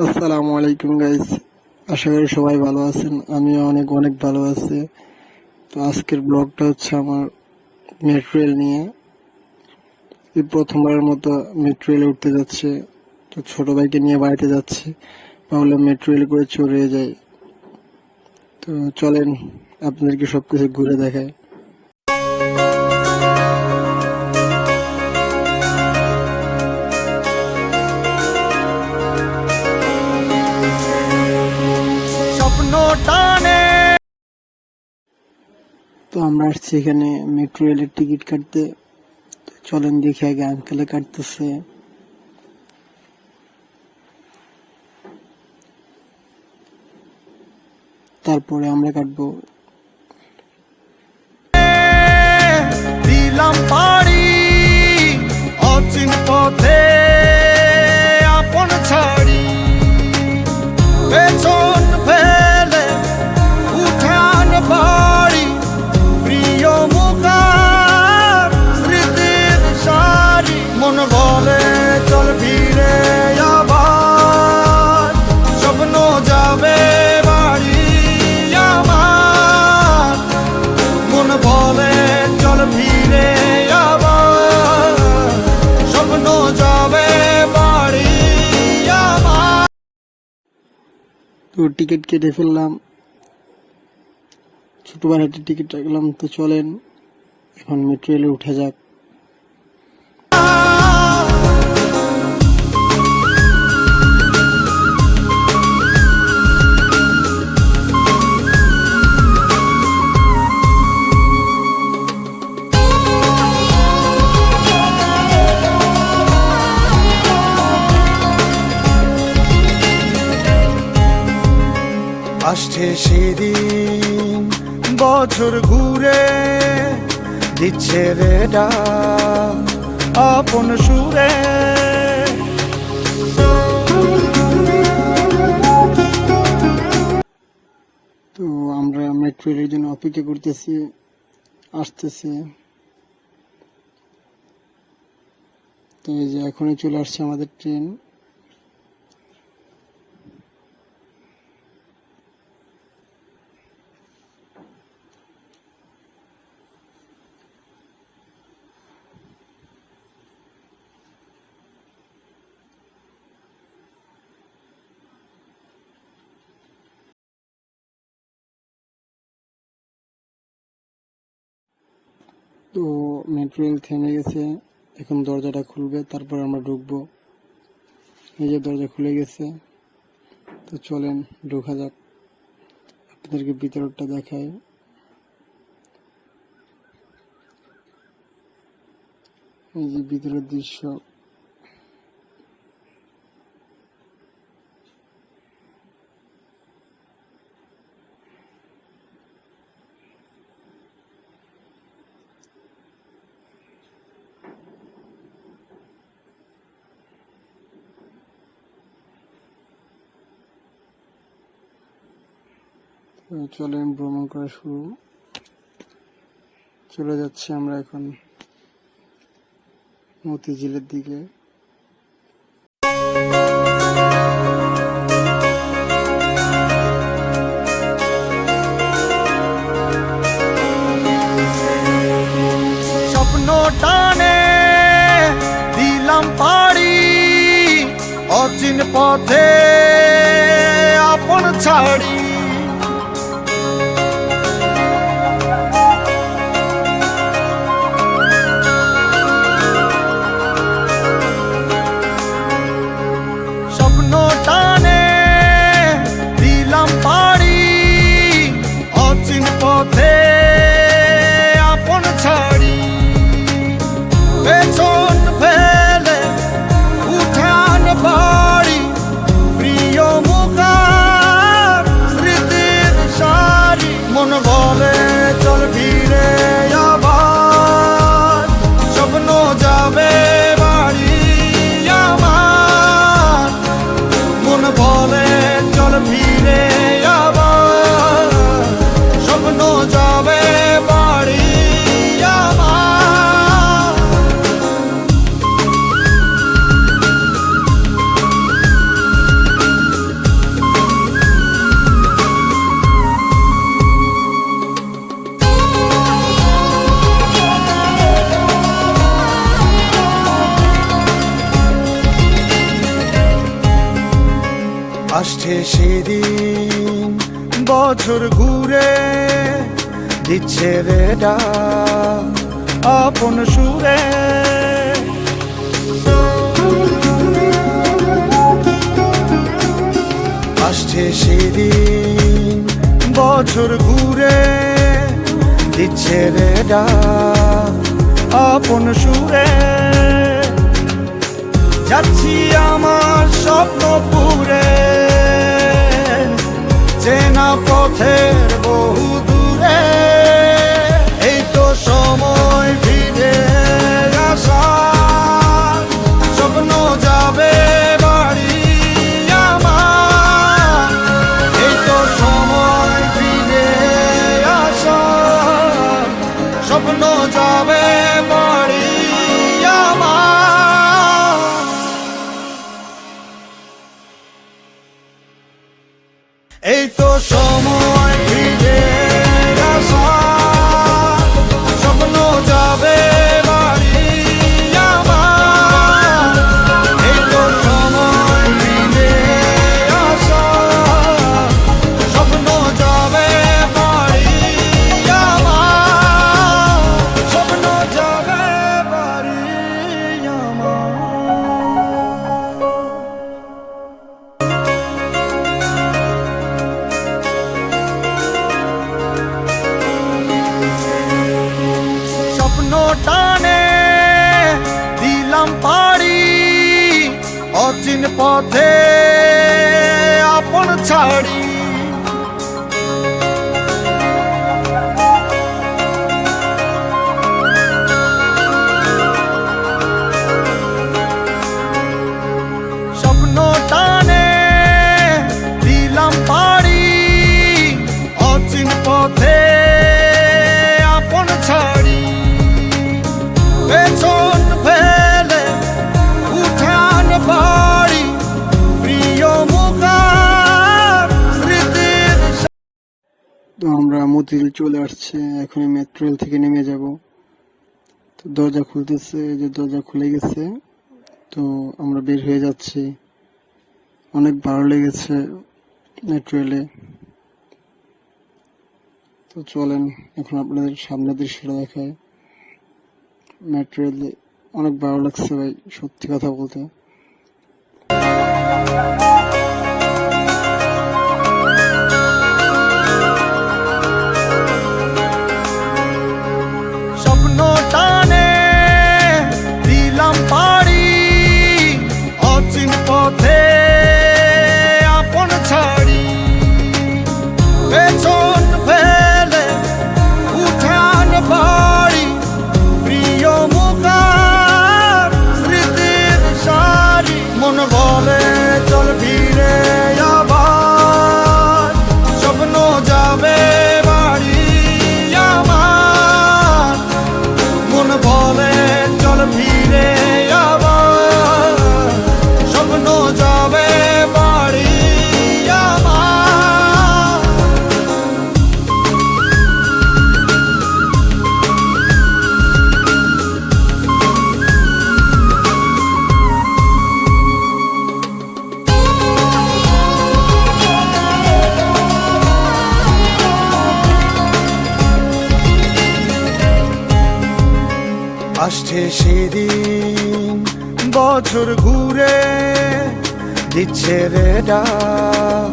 আসসালামু আলাইকুম গাইস, আশা করি সবাই ভালো আছেন। আমিও অনেক অনেক ভালো আছি। তো আজকের ব্লগটা হচ্ছে আমার মেট্রো রেল নিয়ে। এই প্রথমবারের মতো মেট্রো রেলে উঠতে যাচ্ছে। তো ছোট ভাইকে নিয়ে বাড়িতে যাচ্ছি, ভাবলাম মেট্রো রেল করে চড়ে যাই। তো চলেন আপনাদেরকে সবকিছু ঘুরে দেখাই। তো আমরা আসছি এখানে মেট্রো রেলের টিকিট কাটতে। তো চলেন দেখি আগে আঙ্কেলে কাটতেছে। তারপরে আমরা কাটবো। দিলাম পাড়ি অচিন পথে আপন ছাড়ি, পেছন ফেলে উঠান বাড়ি, প্রিয় মুখার স্মৃতির সারি। মন বলে চল ফিরে আবার, স্বপ্ন যাবে বাড়ি আমার। মন বলে চল ফিরে আবার, স্বপ্ন যাবে বাড়ি আমার। তো টিকিট কেটে ফেললাম, ছোট ভাড়াটি টিকিট রাখলাম। তো চলেন এখন মেট্রো রেলে উঠে যাক। আসছে সেদিন বছর ঘুরে, দিচ্ছে রে ডাক আপন সুরে। তো আমরা মেট্রো রেলের জন্য অপেক্ষা করতেছি, আসতেছে। তো এই যে এখনই চলে আসছে আমাদের ট্রেন। তো মেট্রো রেল থেমে গেছে, এখন দরজাটা খুলবে, তারপর আমরা ঢুকবো। এই যে দরজা খুলে গেছে। তো চলেন ঢোকা যাক, আপনাদেরকে ভিতরটা দেখাই। এই যে ভিতরের দৃশ্য। তো চলেন ভ্রমণ করা শুরু। চলে যাচ্ছি আমরা এখন মতিঝিলের দিকে। স্বপ্ন টানে দিলাম পাড়ি অচিন পথে আপন ছাড়ি। স্বপ্ন টানে দিলাম পাড়ি অচিন পথে আপন ছাড়ি, পেছন ফেলে উঠান বাড়ি, প্রিয় মুখার স্মৃতির সারি। মন বলে চল ফিরে আবার, স্বপ্ন যাবে বাড়ি আমার। আসছে সেদিন বছর ঘুরে দিচ্ছে রে ডাক আপন সুরে। আসছে সেদিন বছর ঘুরে দিচ্ছে রে ডাক আপন সুরে। যাচ্ছি আমার স্বপ্ন পুরে চেনা পথের বহু দূরে। এই তো সময় ফিরে আসার, স্বপ্ন যাবে বাড়ি আমার। এই তো সময় ফিরে আসার, স্বপ্ন যাবে বাড়ি আমার। এই তো সময় ফিরে আসার, স্বপ্ন যাবে বাড়ি আমার। এই তো সময় ফিরে আসার, স্বপ্ন যাবে বাড়ি আমার। স্বপ্ন যাবে বাড়ি আমার। স্বপ্ন টানে দিলাম পাড়ি অচিন পথে আপন ছাড়ি। স্বপ্ন টানে দিলাম পাড়ি অচিন পথে আপন ছাড়ি। পেছন ফেলে উঠান বাড়ি প্রিয় মুখার স্মৃতির। তো আমরা মতিঝিল চলে আসছে, এখন মেট্রো রেল থেকে নেমে যাব। তো দরজা খুলতেছে, এই যে দরজা খুলে গেছে। তো আমরা বের হয়ে যাচ্ছি। অনেক ভালো লেগেছে মেট্রো রেলে। তো চলেন এখন আপনাদের সামনের দৃশ্যটা দেখায়। মেট্রো রেলে অনেক ভালো লাগছে ভাই, সত্যি কথা বলতে। স্বপ্ন টানে দিলাম পাড়ি অচিন পথে আপন ছাড়ি। পেছন ফেলে উঠান বাড়ি প্রিয় মুখার স্মৃতির সারি। মন বলে চল ফিরে আবার, স্বপ্ন যাবে বাড়ি আমার। মন বলে চল ফিরে আবার, স্বপ্ন যাবে বাড়ি আমার। আসছে সেদিন বছর ঘুরে দিচ্ছে রে ডাক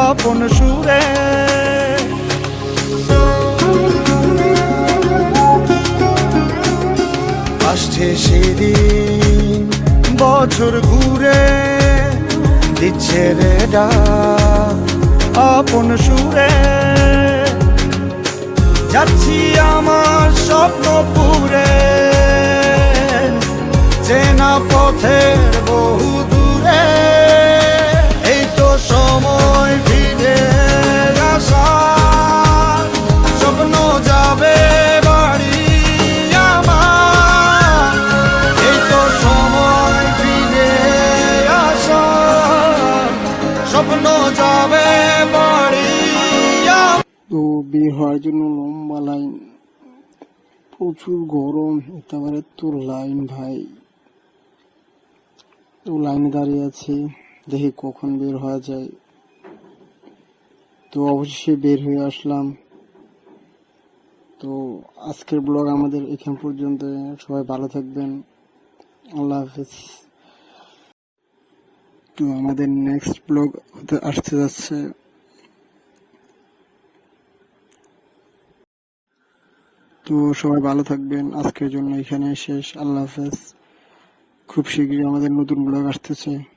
আপন সুরে। আসছে সেদিন বছর ঘুরে দিচ্ছে রে ডাক আপন সুরে। যাচ্ছি আমার স্বপ্ন পুরে চেনা পথের বহু দূরে। এই তো সময় ফিরে আসার, স্বপ্ন যাবে বাড়ি আমার। এই তো সময় ফিরে আসার, স্বপ্ন যাবে বাড়ি আমার। তো বের হওয়ার জন্য লম্বা লাইন, প্রচুর গরম, একেবারে তো লাইন ভাই। তো লাইনে দাঁড়িয়ে আছি, দেখি কখন বের হওয়া যায়। তো অবশ্যই বের হয়ে আসলাম। তো আজকের ব্লগ আমাদের এখান পর্যন্ত। সবাই ভালো থাকবেন। আল্লাহ হাফেজ। তো আমাদের নেক্সট ব্লগ আসতে যাচ্ছে। তো সবাই ভালো থাকবেন। আজকের জন্য এখানে শেষ। আল্লাহ হাফেজ। খুব শীঘ্রই আমাদের নতুন ব্লগ আসতেছে।